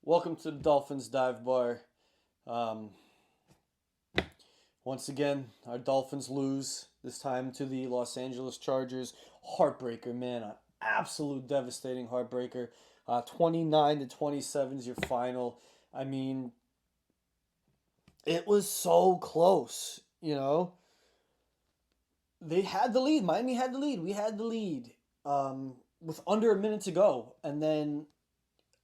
Welcome to the Dolphins Dive Bar. Um, Once again, our Dolphins lose, this time to the Los Angeles Chargers. Heartbreaker, man. An absolute devastating heartbreaker. 29 to 27 is your final. I mean, it was so close, you know? They had the lead. Miami had the lead. We had the lead with under a minute to go. And then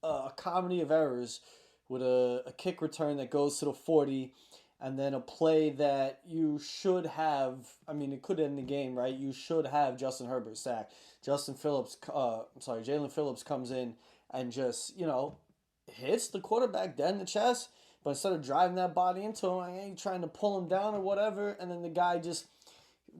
a comedy of errors with a kick return that goes to the 40 and then a play that you should have. I mean, it could end the game, right? You should have Justin Herbert sacked. Jalen Phillips comes in and just, hits the quarterback dead in the chest. But instead of driving that body into him, I ain't trying to pull him down or whatever. And then the guy just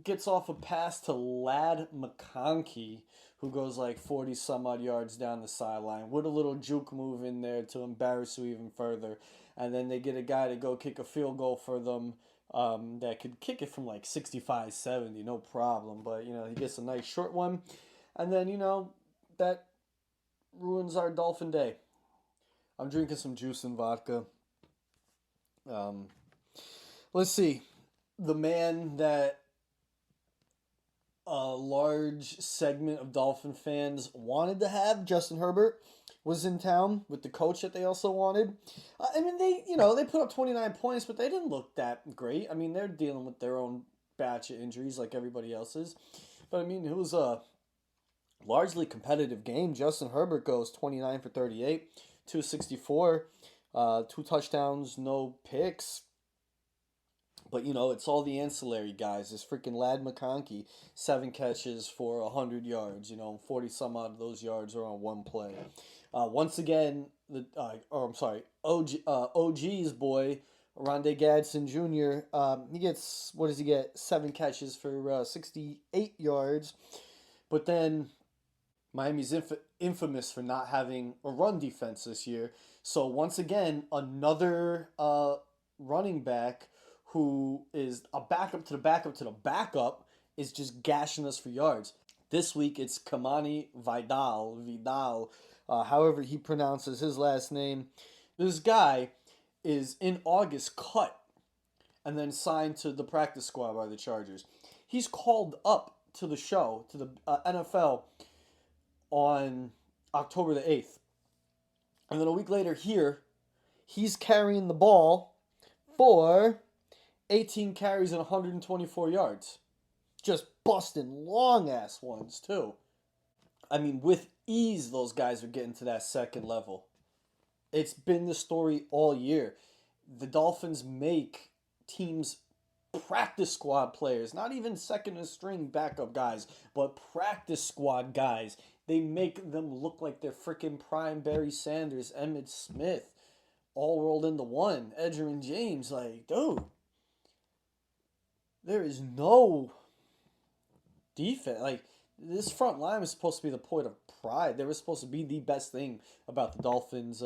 gets off a pass to Lad McConkey, who goes like 40 some odd yards down the sideline with a little juke move in there to embarrass you even further. And then they get a guy to go kick a field goal for them that could kick it from like 65, 70, no problem. But, he gets a nice short one. And then, that ruins our Dolphin day. I'm drinking some juice and vodka. Um, let's see. The man that a large segment of Dolphin fans wanted to have, Justin Herbert, was in town with the coach that they also wanted. I mean, they put up 29 points, but they didn't look that great. I mean, they're dealing with their own batch of injuries like everybody else is. But I mean, it was a largely competitive game. Justin Herbert goes 29 for 38, 264, two touchdowns, no picks. But it's all the ancillary guys. This freaking Lad McConkey, 7 catches for 100 yards. 40 some odd of those yards are on one play. Once again, OG's boy, Rondé Gadsden Jr. He gets, what does he get? 7 catches for 68 yards. But then Miami's infamous for not having a run defense this year. So once again, another running back who is a backup to the backup to the backup is just gashing us for yards. This week it's Kamani Vidal, however he pronounces his last name. This guy is in August cut and then signed to the practice squad by the Chargers. He's called up to the show, to the NFL on October the 8th. And then a week later here, he's carrying the ball for 18 carries and 124 yards. Just busting long ass ones, too. I mean, with ease, those guys are getting to that second level. It's been the story all year. The Dolphins make teams practice squad players, not even second string backup guys, but practice squad guys. They make them look like they're freaking prime Barry Sanders, Emmitt Smith, all rolled into one. Edgerrin James, like, dude. There is no defense. Like, this front line was supposed to be the point of pride. They were supposed to be the best thing about the Dolphins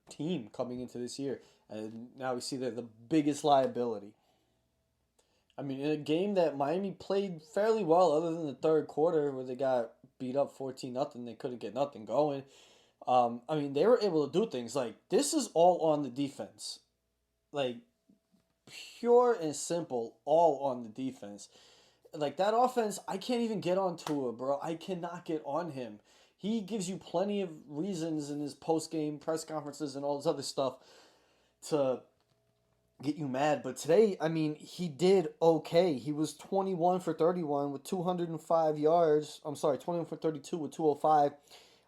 team coming into this year. And now we see they're the biggest liability. I mean, in a game that Miami played fairly well, other than the third quarter where they got beat up 14-0, they couldn't get nothing going. I mean, they were able to do things. Like, this is all on the defense. Like, pure and simple, all on the defense. Like, that offense, I can't even get on Tua, bro. I cannot get on him. He gives you plenty of reasons in his post-game press conferences and all this other stuff to get you mad. But today, I mean, he did okay. He was 21 for 31 with 205 yards. I'm sorry, 21 for 32 with 205.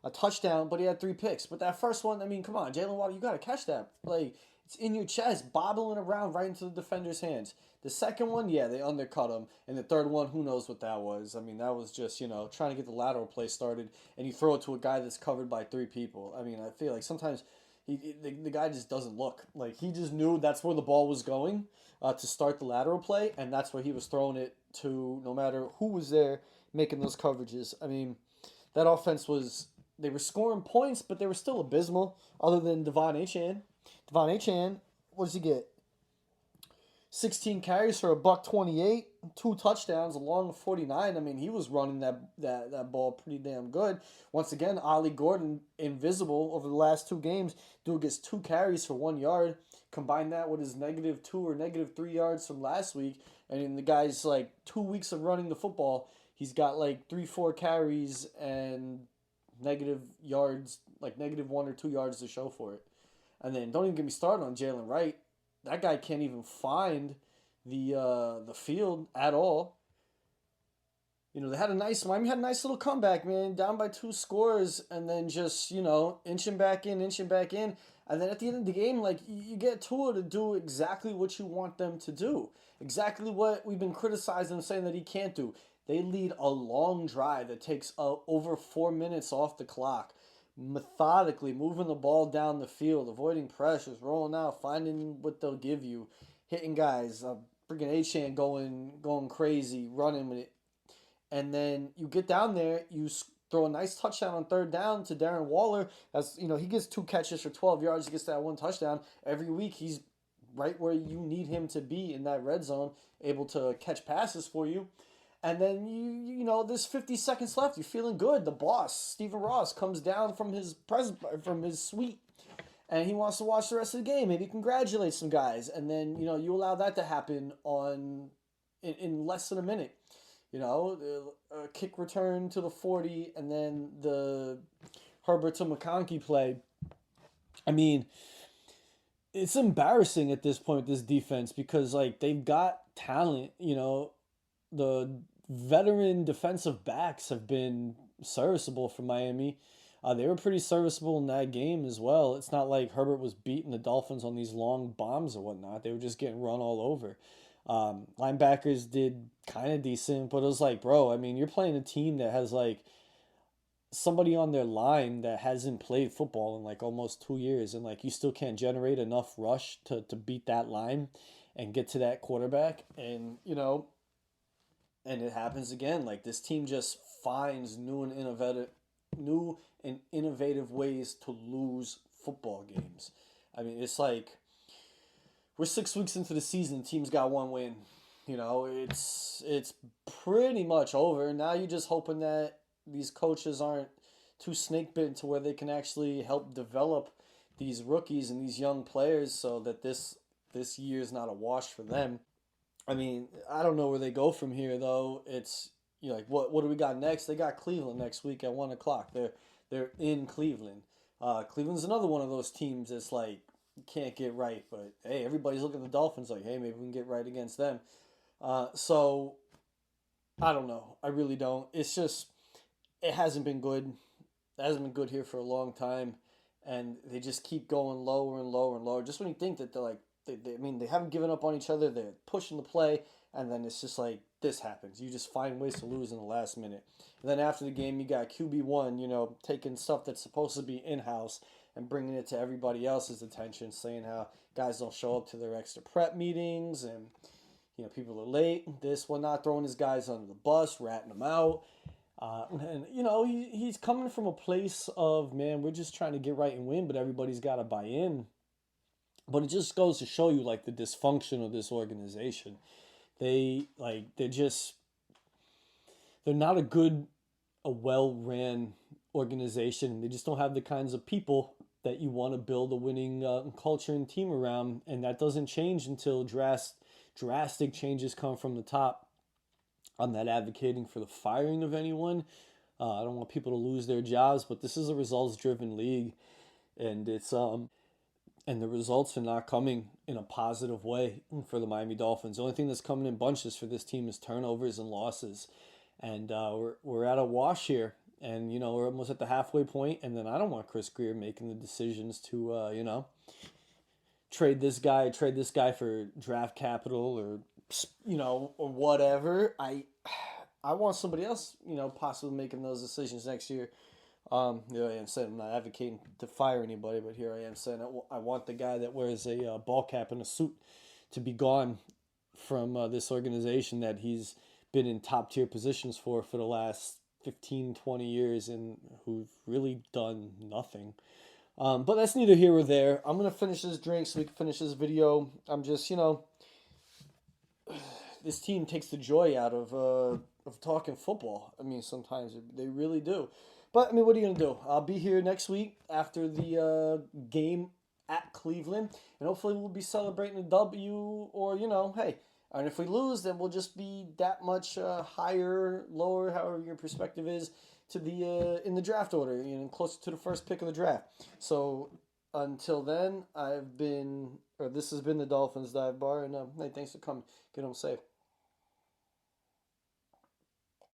A touchdown, but he had 3 picks. But that first one, I mean, come on, Jalen Waddle, you got to catch that. Like, it's in your chest, bobbling around right into the defender's hands. The second one, yeah, they undercut him. And the third one, who knows what that was. I mean, that was just, trying to get the lateral play started. And you throw it to a guy that's covered by 3 people. I mean, I feel like sometimes the guy just doesn't look. Like, he just knew that's where the ball was going to start the lateral play. And that's where he was throwing it to, no matter who was there making those coverages. I mean, that offense was... They were scoring points, but they were still abysmal, other than Devon Achane. Devon Achane, what does he get? 16 carries for a buck 28, 2 touchdowns, along 49. I mean, he was running that ball pretty damn good. Once again, Ollie Gordon invisible over the last 2 games. Dude gets 2 carries for 1 yard. Combine that with his -2 or -3 yards from last week, and in the guy's like 2 weeks of running the football, he's got like 3, 4 carries and negative yards, like -1 or 2 yards to show for it. And then don't even get me started on Jalen Wright. That guy can't even find the field at all. They had a nice Miami had a nice little comeback, man, down by 2 scores, and then just inching back in, and then at the end of the game, like you get Tua to do exactly what you want them to do, exactly what we've been criticizing, saying that he can't do. They lead a long drive that takes over 4 minutes off the clock, methodically moving the ball down the field, avoiding pressures, rolling out, finding what they'll give you, hitting guys, freaking A-Chan going crazy, running with it. And then you get down there, throw a nice touchdown on third down to Darren Waller. He gets 2 catches for 12 yards. He gets that 1 touchdown. Every week he's right where you need him to be in that red zone, able to catch passes for you. And then there's 50 seconds left. You're feeling good. The boss, Stephen Ross, comes down from his suite, and he wants to watch the rest of the game. Maybe congratulate some guys, and then you allow that to happen in less than a minute. A kick return to the 40, and then the Herbert to McConkey play. I mean, it's embarrassing at this point, this defense, because like they've got talent. The veteran defensive backs have been serviceable for Miami. They were pretty serviceable in that game as well. It's not like Herbert was beating the Dolphins on these long bombs or whatnot. They were just getting run all over. Linebackers did kind of decent, but it was like, bro, I mean, you're playing a team that has like somebody on their line that hasn't played football in like almost 2 years, and like you still can't generate enough rush to beat that line and get to that quarterback. And it happens again. Like this team just finds new and innovative ways to lose football games. I mean, it's like we're 6 weeks into the season. The team's got 1 win. It's pretty much over. Now you're just hoping that these coaches aren't too snake bitten to where they can actually help develop these rookies and these young players, so that this year's not a wash for them. I mean, I don't know where they go from here though. It's like what do we got next? They got Cleveland next week at 1 o'clock. They're in Cleveland. Cleveland's another one of those teams that's like you can't get right, but hey, everybody's looking at the Dolphins like, hey, maybe we can get right against them. So I don't know. I really don't. It's just it hasn't been good. It hasn't been good here for a long time, and they just keep going lower and lower and lower. Just when you think that they're like they haven't given up on each other. They're pushing the play, and then it's just like this happens. You just find ways to lose in the last minute. And then after the game, you got QB1, taking stuff that's supposed to be in-house and bringing it to everybody else's attention, saying how guys don't show up to their extra prep meetings and, people are late, this, whatnot, throwing his guys under the bus, ratting them out. He's coming from a place of, man, we're just trying to get right and win, but everybody's got to buy in. But it just goes to show you like the dysfunction of this organization. They're not a well-ran organization. They just don't have the kinds of people that you want to build a winning culture and team around, and that doesn't change until drastic changes come from the top. I'm not advocating for the firing of anyone. I don't want people to lose their jobs, but this is a results-driven league, and and the results are not coming in a positive way for the Miami Dolphins. The only thing that's coming in bunches for this team is turnovers and losses. And we're at a wash here. And, we're almost at the halfway point. And then I don't want Chris Greer making the decisions to, trade this guy for draft capital or, or whatever. I want somebody else, possibly making those decisions next year. Here I am saying I'm not advocating to fire anybody, but here I am saying I want the guy that wears a ball cap and a suit to be gone from this organization that he's been in top tier positions for the last 15, 20 years and who've really done nothing. But that's neither here or there. I'm going to finish this drink so we can finish this video. I'm just, this team takes the joy out of talking football. I mean, sometimes they really do. But I mean, what are you gonna do? I'll be here next week after the game at Cleveland, and hopefully we'll be celebrating a W. Or hey, and if we lose, then we'll just be that much higher, lower, however your perspective is, to the in the draft order, closer to the first pick of the draft. So until then, this has been the Dolphins Dive Bar, and hey, thanks for coming. Get home safe.